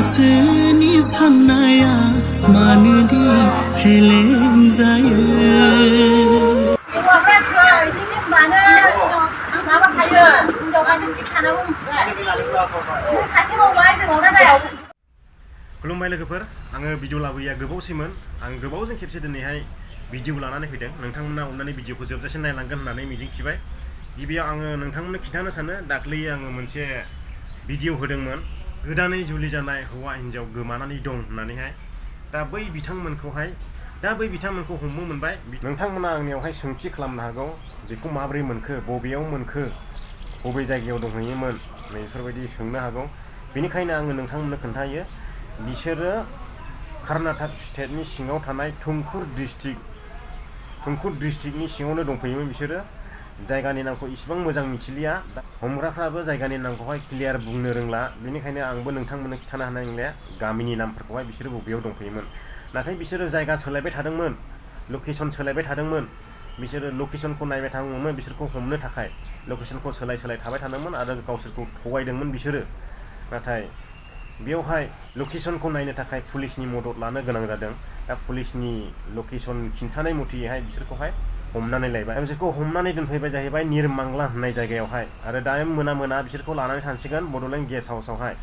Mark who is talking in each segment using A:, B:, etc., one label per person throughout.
A: गोसोनि साननाया मानोदि फेलें जायो
B: खुलुमबाय लोगोफोर आङो भिडिअ लाबोया गोबावसैमोन आं गोबावजों खेबसे दिनैहाय भिडिअ लानानै फैदों नोंथांमोना अननानै भिडिअखौ जोबजासिम नायलांगोन होननानै मिजिंथिबाय गिबियाव आङो नोंथांमोननो खिन्थानो सानो दाख्लै आङो मोनसे भिडिअ होदोंमोन गोदानै जुलि जानाय हौवा हिन्जाव गोमानानै दं होननानैहाय दा बै बिथांमोनखौ हमनो मोनबाय नोंथांमोना आंनियावहाय सोंथि खालामनो हागौ बेखौ माबोरै मोनखो बबेयाव मोनखो बबे जायगायाव दंहैयोमोन बेफोरबायदि सोंनो हागौ बेनिखायनो आङो नोंथांमोननो खोन्थायो बिसोरो कर्नाटक स्टेटनि सिङाव थानाय तुमकुर डिस्ट्रिक्टनि सिङावनो दंफैयोमोन बिसोरो जायगानि नामखौ इसिबां मोजां मिथिलिया हमग्राफ्राबो जायगानि नामखौहाय क्लियार बुंनो रोंला बेनिखायनो आंबो नोंथांमोननो खिन्थानो हानाय नंलिया गामिनि नामफोरखौहाय बिसोरो बबेयाव दंफैयोमोन नाथाय बिसोरो जायगा सोलायबाय थादोंमोन लकेसन सोलायबाय थादोंमोन बिसोरो लकेसनखौ नायबाय थादोंमोन बिसोरखौ हमनो थाखाय लकेसनखौ सोलाय थाबाय थादोंमोन आरो गावसोरखौ थगायदोंमन बिसोरो नाथाय बेवहाय लकेसनखौ नायनो थाखाय पुलिसनि मदद लानो गोनां जादों दा पुलिसनि लकेसन खिन्थानाय मथेहाय बिसोरखौहाय हमनानै लायबाय बिसोरखौ हमनानै दोनफैबाय जाहैबाय निरमांला होननाय जायगायावहाय आरो दा मोना बिसोरखौ लानानै थांसिगोन बड'लेण्ड गेस्ट हाउसावहाय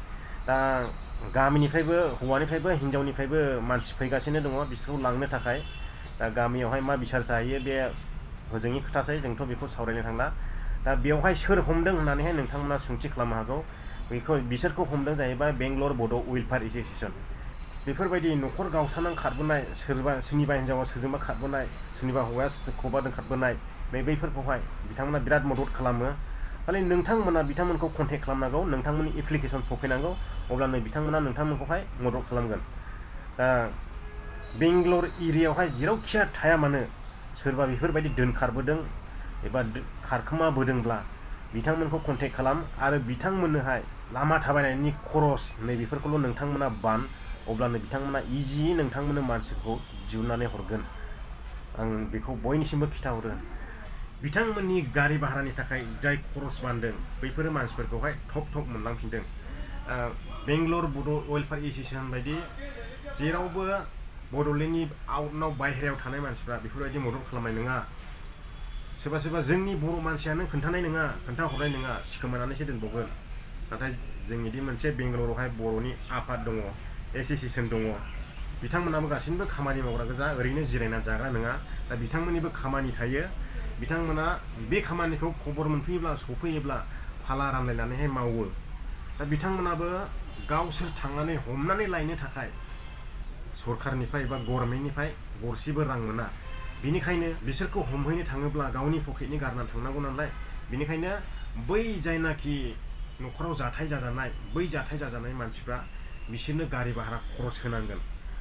B: दा गामिनिफ्रायबो हौवानिफ्रायबो हिन्जावनिफ्रायबो मानसि फैगासिनो दङ बिसोरखौ लांनो थाखाय दा गामियावहाय मा बिसार जाहैयो बे हजोंनि खोथासै जोंथ' बेखौ सावरायनो थांला दा बेवहाय सोर हमदों होननानैहाय नोंथांमोना सोंथि खालामनो हागौ बिसोरखौ हमदों जाहैबाय बेंगलर बड' वेलफेयार एस'सियेसन बेफोरबायदि न'खर गावस्रानानै खारबोनाय सोरनिबा हिन्जावा सोरजोंबा खारबोनाय सोरनिबा हौवाया सोरखौबा दोनखारबोनाय बैफोरखौहाय बिथांमोना बिराद मदद खालामो खालि नोंथांमोना बिथांमोनखौ कन्टेक्ट खालामनांगौ नोंथांमोननि एप्लिकेसन सफैनांगौ अब्लानो बिथांमोना नोंथांमोनखौहाय मदद खालामगोन दा बेंगलर एरियायावहाय जेरावखिया थाया मानो सोरबा बेफोरबायदि दोनखारबोदों एबा खारखोमाबोदोंब्ला बिथांमोनखौ कन्टेक्ट खालाम आरो बिथांमोननोहाय लामा थाबायनायनि खरस नैबेफोरखौल' नोंथांमोना बान अब्लानो बिथांमोना इजियै नोंथांमोननो मानसिखौ दिहुननानै हरगोन आं बेखौ बयनिसिमबो खिथाहरो बिथांमोननि गारि भारानि थाखाय जाय खरस बानदों बैफोरो मानसिफोरखौहाय थब मोनलांफिनदों बेंगलर बड' वेलफेयार एस'सियेसन बायदि जेरावबो बड'लेण्डनि आउटनाव बायहेरायाव थानाय मानसिफ्रा बेफोरबायदि मदद खालामनाय नङा सोरबा जोंनि बर' मानसियानो खोन्थाहरनाय नङा सिखोमानानैसो दोनबावगोन नाथाय जोंनिदि मोनसे बेंगलरावहाय बर'नि आफाद दङ एस'सियेसन दङ बिथांमोनाबो गासैबो खामानि मावग्रा गोजा ओरैनो जिरायना जाग्रा नङा दा बिथांमोननिबो खामानि थायो बिथांमोना बे खामानिखौ खबर मोनफैयोब्ला सफैयोब्ला फाला रानलायनानैहाय मावो दा बिथांमोनाबो गावसोर थांनानै हमनानै लायनो थाखाय सरकारनिफ्राय एबा गभर्नमेन्टनिफ्राय गरसेबो रां मोना बेनिखायनो बिसोरखौ हमहैनो थाङोब्ला गावनि पकेटनि गारनानै थांनांगौ नालाय बेनिखायनो बै जायनाखि न'खराव जाथाय जाजानाय मानसिफ्रा बिसोरनो गारि भारा खरस होनांगोन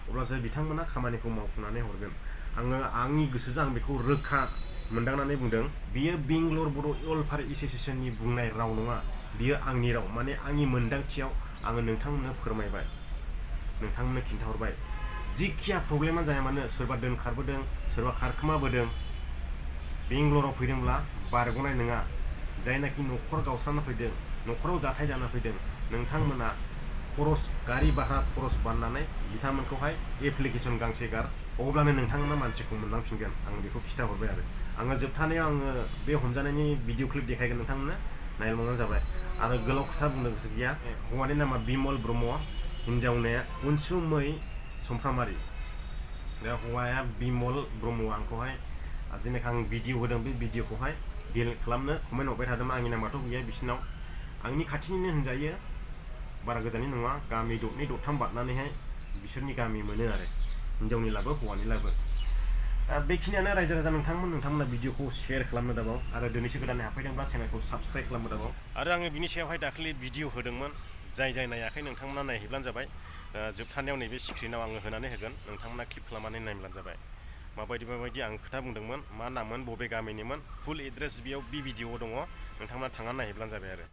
B: अब्लासो बिथांमोना खामानिखौ मावफुंनानै हरगोन आंनि गोसोजों आं बेखौ रोखा मोनदांनानै बुंदों बियो बेंगलर बड' वेलफेयार एस'सियेसननि बुंनाय राव नङा बियो आंनि राव माने आंनि मोनदांथियाव आङो नोंथांमोननो फोरमायबाय नोंथांमोननो खिन्थाहरबाय जिखिया प्रब्लेमानो जाया मानो सोरबा दोनखारबोदों सोरबा खारखोमाबोदों बेंगलराव फैदोंब्ला बारग'नाय नङा जायनाखि न'खर गावस्राना फैदों न'खराव जाथाय जाना फैदों नोंथांमोना गारि भारा खरस बाननानै बिथांमोनखौहाय एप्लिकेसन गांसे गार अब्लानो नोंथांमोना मानसिखौ मोनलांफिनगोन आं बेखौ खिन्थाहरबाय आङो जोबथानायाव आङो बे हमजानायनि भिडिअ क्लिप देखायगोन नोंथांमोननो नायलांबानो जाबाय आरो गोलाव खोथा बुंनो गोसो गैया हौवानि नामा बिमल ब्रह्म हिन्जावनिया अनसुमै सुमफ्रामारि दा हौवाया बिमल ब्रह्म आंखौहाय जेनेखा आं भिडिअ होदों बे भिडिअखौहाय डिलिट खालामनो कमेन्ट हरबाय थादोंमोन आंनि नामाथ' गैया बिसिनाव आंनि खाथिनिनो होनजायो बारा गोजाननि नङा गामि दरनै दरथाम बारनानैहाय बिसोरनि गामि मोनो आरो हिन्जावनिलाबो हौवानिलाबो दा बेखिनियानो रायजो राजा नोंथांमोना भिडिअखौ शेयार खालामनो दाबाव आरो दिनैसो गोदानै हाबफैदोंब्ला चेनेलखौ साबस्क्राइब खालामनो दाबाव आरो आङो बिनि सायावहाय दाखालि भिडिअ होदोंमोन जाय नायाखै नोंथांमोना नायहैब्लानो जाबाय जोबथानायाव नैबे स्क्रिनाव आङो होनानै होगोन नोंथांमोना क्लिक खालामनानै नायब्लानो जाबाय माबायदि आं खोथा बुंदोंमोन मा नाममोन बबे गामिनिमोन फुल एड्रेस बेयाव भिडिअ दङ नोंथांमोना थांनानै नायहैब्लानो जाबाय आरो